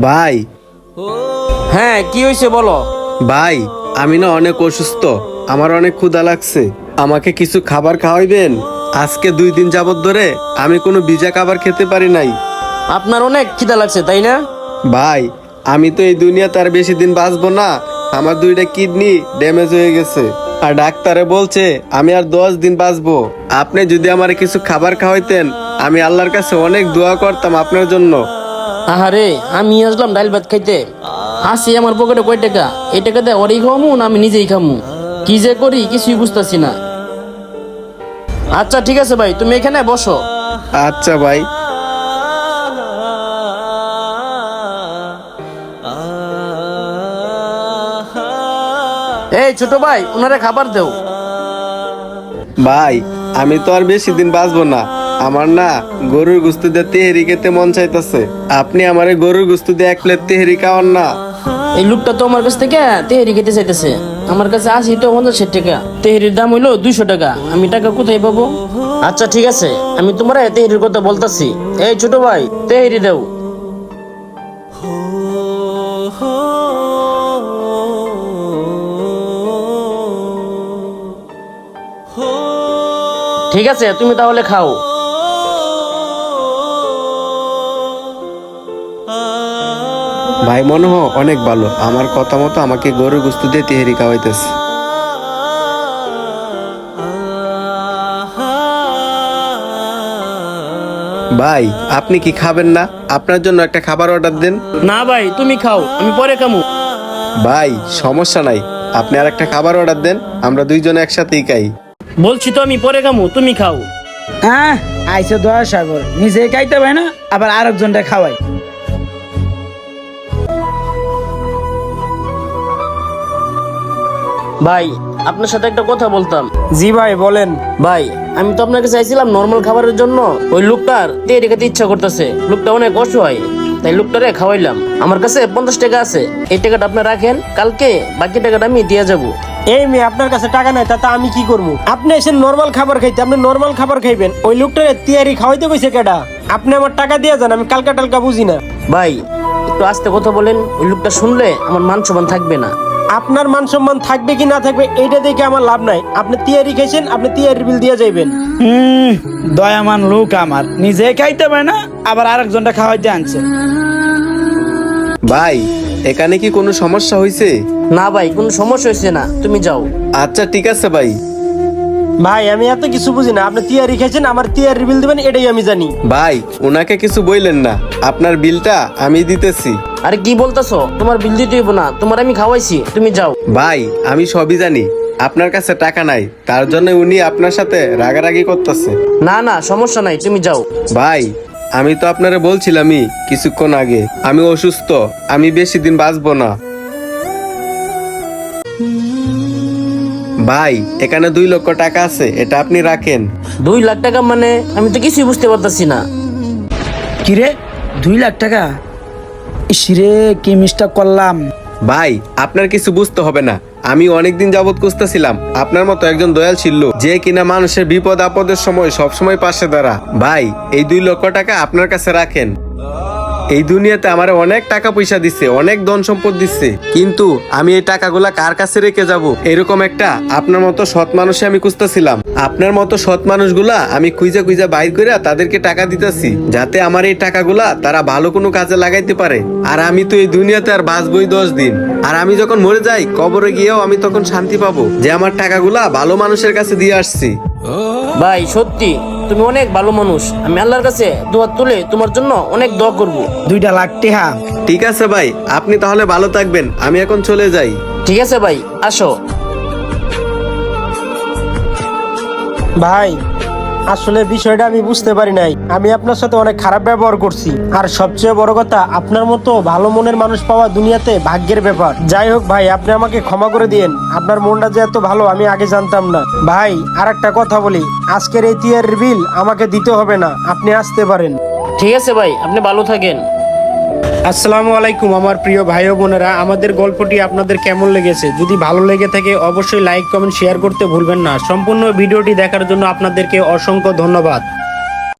ভাই। হ্যাঁ, কি হয়েছে বলো। ভাই, আমি না অনেক অসুস্থ, আমার অনেক ক্ষুধা লাগছে, আমাকে কিছু খাবার খাওয়াইবেন? আজকে 2 দিন যাবত ধরে আমি কোনো ভিজা খাবার খেতে পারি নাই। আপনার অনেক খিদা লাগছে তাই না? ভাই, আমি তো এই দুনিয়াতে আর বেশি দিন বাঁচবো না। আমার 2টা কিডনি ড্যামেজ হয়ে গেছে, আর ডাক্তারে বলছে আমি আর 10 দিন বাঁচবো। আপনি যদি আমার কিছু খাবার খাওয়াইতেন, আমি আল্লাহর কাছে অনেক দোয়া করতাম আপনার জন্য। আহারে, আমি আসলাম ডাল ভাত খাইতে, আসি আমার পকেটে কয় টাকা, এই টাকা দিয়ে ওরই খামু না আমি নিজেই খামু, কি যে করি কিছুই বুঝতেছি না। আচ্ছা ঠিক আছে ভাই, তুমি এখানে বসো। আচ্ছা ভাই। এই ছোট ভাই, ওনারে খাবার দেও। ভাই, আমি তো আর বেশি দিন বাঁচবো না। আমার না গরুর গোস্ত দিয়ে তেহেরি খেতে মন চাইতেছে। আপনি আমারে গরুর গোস্ত দিয়ে 1 প্লেট তেহেরি খাওয়ান না। এই লোকটা তো আমার কাছ থেকে তেহেরি খেতে চাইতেছে, আমার কাছে আসি তো 50 টাকা, তেহেরির দাম হইলো 200 টাকা, আমি টাকা কোথায় পাবো? আচ্ছা ঠিক আছে, আমি তোমার তেহেরির কথা বলতাছি। এই ছোট ভাই, তেহেরি দেও। ঠিক আছে, তুমি তাহলে খাও। ভাই মনে হয় অনেক ভালো, আমার কথা মতো আমাকে গরুর গোস্ত দিয়ে তেহেরি খাওয়াইতেছে। ভাই, আপনি কি খাবেন না? আপনার জন্য একটা খাবার অর্ডার দেন। না ভাই, তুমি খাও, আমি পরে খামু। ভাই সমস্যা নাই, আপনি আর একটা খাবার অর্ডার দেন, আমরা 2 জন একসাথেই খাই। বলছি তো আমি পরে খামু, তুমি খাও। হ্যাঁ, আইসো দয়া সাগর, নিজে খাইতে পারে না আবার আরেকজনটা খাওয়াই। ভাই, আপনার সাথে একটা কথা বলতাম। জি ভাই বলেন। ভাই, আমি তো আপনাকে চাইছিলাম নর্মাল খাবারের জন্য, ওই লোকটার তেহারি খেতে ইচ্ছা করতেছে, লোকটা অনেক অসহায়, তাই লোকটারে খাওয়াইলাম। আমার কাছে 50 টাকা আছে, এই টাকাটা আপনি রাখেন, কালকে বাকি টাকাটা আমি দিয়ে যাবো। এই মেয়ে, আপনার কাছে টাকা নাই, তাতে আমি কি করবো? আপনি এসে নর্মাল খাবার খাইতে, আপনি নর্মাল খাবার খাইবেন, ওই লোকটারে তিয়ারি খাওয়াইতে কইছে কেডা? আপনি আমার টাকা দিয়ে যান, আমি কালকা টালকা বুঝি না। ভাই, একটু আস্তে কথা বলেন, ওই লোকটা শুনলে আমার মান সম্মান থাকবে না। আপনার মান সম্মান থাকবে কি না থাকবে এইটা দেখে আমার লাভ নাই। আপনি তিয়ারি খাইছেন, আপনি তিয়ারির বিল দিয়ে যাইবেন। দয়ামান লোক আমার, নিজে খাইতে পারে না আবার আরেকজনটা খাওয়াইতে আনছে। ভাই, এখানে কি কোনো সমস্যা হয়েছে? না ভাই, কোনো সমস্যা হয়েছে না, তুমি যাও। আচ্ছা ঠিক আছে ভাই। ভাই, আমি এত কিছু বুঝি না, আপনি তিয়ারি খাইছেন, আমার তিয়ারির বিল দিবেন এটাই আমি জানি। ভাই, ওনাকে কিছু বললেন না, আপনার বিলটা আমি দিতেছি। আরে কি বলতেছো? তোমার বিল দিতে হইব না, তোমার আমি খাওয়াইছি, তুমি যাও। ভাই, আমি সবই জানি, আপনার কাছে টাকা নাই, তার জন্য উনি আপনার সাথে রাগারাগি করতেছে। না না, সমস্যা নাই, তুমি যাও। ভাই, আমি তো আপনারে বলছিলামই কিছুক্ষণ আগে, আমি অসুস্থ, আমি বেশি দিন বাঁচবো না। ভাই, এখানে 2 লক্ষ টাকা আছে, এটা আপনি রাখেন। 2 লাখ টাকা মানে? আমি তো কিছুই বুঝতে পারতাছি না। কিরে, 2 লাখ টাকা? ইসরে কি মিস্টেক করলাম। ভাই, আপনার কিছু বুঝতে হবে না, আমি অনেকদিন যাবত খুঁজতেছিলাম আপনার মতো একজন দয়াল ছিল, যে কিনা মানুষের বিপদ আপদের সময় সবসময় পাশে দাঁড়া। ভাই, এই 2 লক্ষ টাকা আপনার কাছে রাখেন। এই দুনিয়াতে আমার অনেক টাকা পয়সা দিচ্ছে, অনেক ধন সম্পদ দিচ্ছে, কিন্তু আমি এই টাকাগুলা কার কাছে রেখে যাব? এরকম একটা আপনার মতো সৎ মানুষে আমি খুঁজতেছিলাম। আপনার মতো সৎ মানুষগুলা আমি খুঁজে খুঁজে বাইর করে তাদেরকে টাকা দিতেছি, যাতে আমার এই টাকাগুলা তারা ভালো কোনো কাজে লাগাইতে পারে। আর আমি তো এই দুনিয়াতে আর বাঁচবই 10 দিন, আর আমি যখন মরে যাই কবরে গিয়েও আমি তখন শান্তি পাবো যে আমার টাকাগুলা ভালো মানুষের কাছে দিয়ে আসছি। ভাই সত্যি তুমি অনেক ভালো মানুষ, আমি আল্লাহর কাছে দুহাত তুলে তোমার জন্য অনেক দোয়া করব। 2 লাখ টাকা? ঠিক আছে ভাই, আপনি তাহলে ভালো থাকবেন, আমি এখন চলে যাই। ঠিক আছে ভাই, আসো। ভাই, আসলে বিষয়টা আমি বুঝতে পারি নাই, আমি আপনার সাথে অনেক খারাপ ব্যবহার করছি। আর সবচেয়ে বড় কথা, আপনার মতো ভালো মনের মানুষ পাওয়া দুনিয়াতে ভাগ্যের ব্যাপার। যাই হোক ভাই, আপনি আমাকে ক্ষমা করে দিয়েন, আপনার মনটা যে এত ভালো আমি আগে জানতাম না। ভাই, আর একটা কথা বলি, আজকের এই তিয়ারির বিল আমাকে দিতে হবে না, আপনি আসতে পারেন। ঠিক আছে ভাই, আপনি ভালো থাকেন। আসসালামু আলাইকুম আমার প্রিয় ভাই ও বোনেরা, আমাদের গল্পটি আপনাদের কেমন লেগেছে? যদি ভালো লেগে থাকে অবশ্যই লাইক কমেন্ট শেয়ার করতে ভুলবেন না। সম্পূর্ণ ভিডিওটি দেখার জন্য আপনাদেরকে অসংখ্য ধন্যবাদ।